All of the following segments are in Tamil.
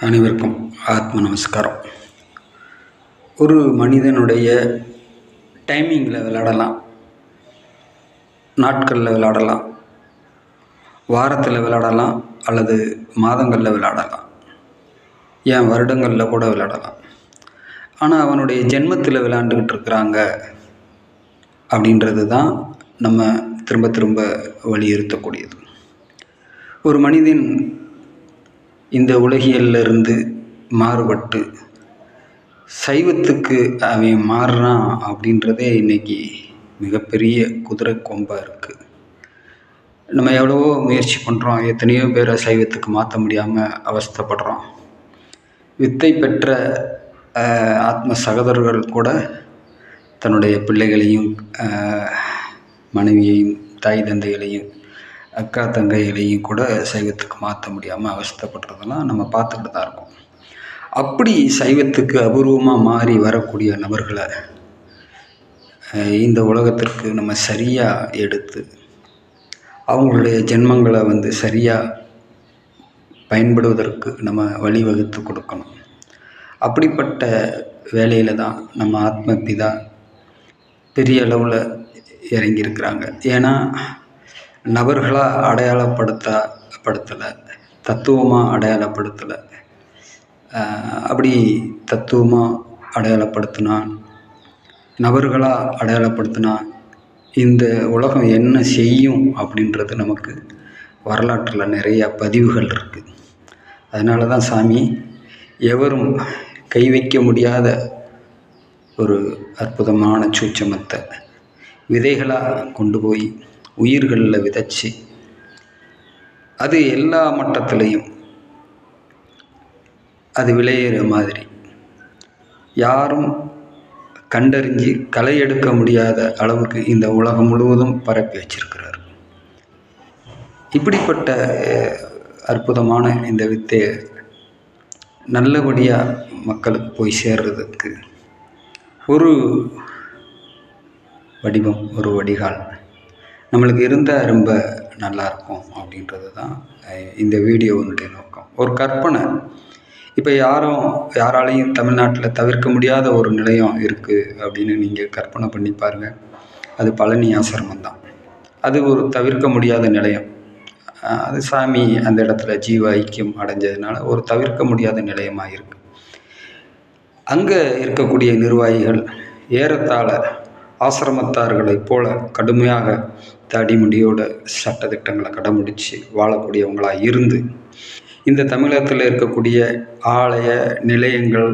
அனைவருக்கும் ஆத்ம நமஸ்காரம். ஒரு மனிதனுடைய டைமிங்கில் விளையாடலாம், நாட்களில் விளையாடலாம், வாரத்தில் விளையாடலாம், அல்லது மாதங்களில் விளையாடலாம், ஏன் வருடங்களில் கூட விளையாடலாம். ஆனால் அவனுடைய ஜென்மத்தில் விளையாண்டுக்கிட்டு இருக்கிறாங்க அப்படின்றது தான் நம்ம திரும்ப திரும்ப வலியுறுத்தக்கூடியது. ஒரு மனிதன் இந்த உலகியலிருந்து மாறுபட்டு சைவத்துக்கு அவன் மாறுறான் அப்படின்றதே இன்றைக்கி மிகப்பெரிய குதிரை கொம்பாக இருக்குது. நம்ம எவ்வளவோ முயற்சி பண்ணுறோம், எத்தனையோ பேரை சைவத்துக்கு மாற்ற முடியாமல் அவஸ்தைப்படுறோம். வித்தை பெற்ற ஆத்ம சகோதரர்கள் கூட தன்னுடைய பிள்ளைகளையும் மனைவியையும் தாய் தந்தைகளையும் அக்கா தங்கைகளையும் கூட சைவத்துக்கு மாற்ற முடியாமல் அவஸ்தைப்படுறதெல்லாம் நம்ம பார்த்துக்கிட்டு தான் இருக்கோம். அப்படி சைவத்துக்கு அபூர்வமாக மாறி வரக்கூடிய நபர்களை இந்த உலகத்திற்கு நம்ம சரியாக எடுத்து அவங்களுடைய ஜென்மங்களை சரியாக பயன்படுவதற்கு நம்ம வழிவகுத்து கொடுக்கணும். அப்படிப்பட்ட வேலையில் தான் நம்ம ஆத்மபிதா பெரிய அளவில் இறங்கியிருக்கிறாங்க. ஏன்னா நபர்களாக அடையாளப்படுத்தலை, தத்துவமாக அடையாளப்படுத்தலை. அப்படி தத்துவமாக அடையாளப்படுத்தினா, நபர்களாக அடையாளப்படுத்தினா இந்த உலகம் என்ன செய்யும் அப்படின்றது நமக்கு வரலாற்றில் நிறையா பதிவுகள் இருக்குது. அதனால தான் சாமி எவரும் கை வைக்க முடியாத ஒரு அற்புதமான சூட்சமத்தை விதைகளாக கொண்டு போய் உயிர்களில் விதைச்சி அது எல்லா மட்டத்திலையும் அது விளையிற மாதிரி யாரும் கண்டறிஞ்சு களை எடுக்க முடியாத அளவுக்கு இந்த உலகம் முழுவதும் பரப்பி வச்சிருக்கிறார். இப்படிப்பட்ட அற்புதமான இந்த வித்தையை நல்லபடியாக மக்களுக்கு போய் சேர்றதுக்கு ஒரு வடிவம், ஒரு வடிகால் நம்மளுக்கு இருந்தால் ரொம்ப நல்லாயிருக்கும் அப்படின்றது தான் இந்த வீடியோவினுடைய நோக்கம். ஒரு கற்பனை. இப்போ யாராலையும் தமிழ்நாட்டில் தவிர்க்க முடியாத ஒரு நிலையம் இருக்குது அப்படின்னு நீங்கள் கற்பனை பண்ணி பாருங்கள். அது பழனி ஆசிரமம் தான். அது ஒரு தவிர்க்க முடியாத நிலையம். அது சாமி அந்த இடத்துல ஜீவ ஐக்கியம் அடைஞ்சதுனால ஒரு தவிர்க்க முடியாத நிலையமாக இருக்குது. அங்கே இருக்கக்கூடிய நிர்வாகிகள் ஏறத்தாழ ஆசிரமத்தார்களைப் போல கடுமையாக தாடி முடியோட சட்டத்திட்டங்களை கடைபிடிச்சு வாழக்கூடியவங்களாக இருந்து இந்த தமிழகத்தில் இருக்கக்கூடிய ஆலய நிலையங்கள்,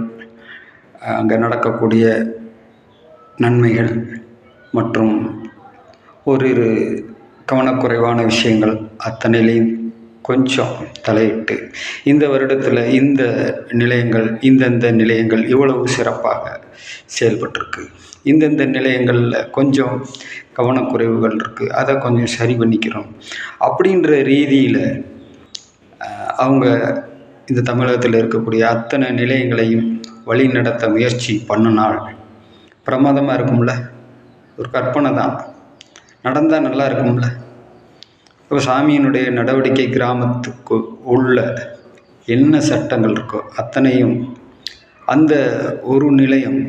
அங்கே நடக்கக்கூடிய நன்மைகள் மற்றும் ஓரிரு கவனக்குறைவான விஷயங்கள் அத்தனையிலையும் கொஞ்சம் தலையிட்டு இந்த வருடத்தில் இந்த நிலையங்கள், இந்தந்த நிலையங்கள் இவ்வளவு சிறப்பாக செயல்பட்டிருக்கு, இந்தந்த நிலையங்களில் கொஞ்சம் கவனக்குறைவுகள் இருக்குது, அதை கொஞ்சம் சரி பண்ணிக்கிறோம் அப்படின்ற ரீதியில் அவங்க இந்த தமிழகத்தில் இருக்கக்கூடிய அத்தனை நிலையங்களையும் வழி நடத்த முயற்சி பண்ணினால் பிரமாதமாக இருக்கும்ல. ஒரு கற்பனை தான், நடந்தால் நல்லா இருக்கும்ல. இப்போ சாமியினுடைய நடவடிக்கை கிராமத்துக்கு உள்ள என்ன சட்டங்கள் இருக்கோ அத்தனையும் அந்த ஒரு நிலையம்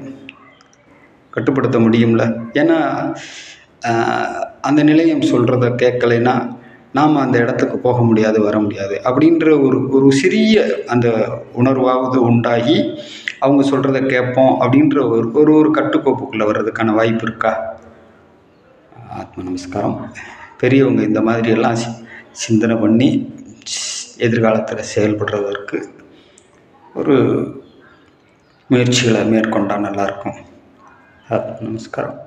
கட்டுப்படுத்த முடியும்ல. ஏன்னா அந்த நிலையம் சொல்கிறத கேட்கலைன்னா நாம் அந்த இடத்துக்கு போக முடியாது, வர முடியாது அப்படின்ற ஒரு சிறிய அந்த உணர்வாவது உண்டாகி அவங்க சொல்கிறத கேட்போம் அப்படின்ற ஒரு கட்டுக்கோப்புக்குள்ளே வர்றதுக்கான வாய்ப்பு இருக்கா? ஆத்ம நமஸ்காரம். பெரியவங்க இந்த மாதிரியெல்லாம் சிந்தனை பண்ணி எதிர்காலத்தில் செயல்படுறதற்கு ஒரு முயற்சிகளை மேற்கொண்டால் நல்லாயிருக்கும். ஆத்ம நமஸ்காரம்.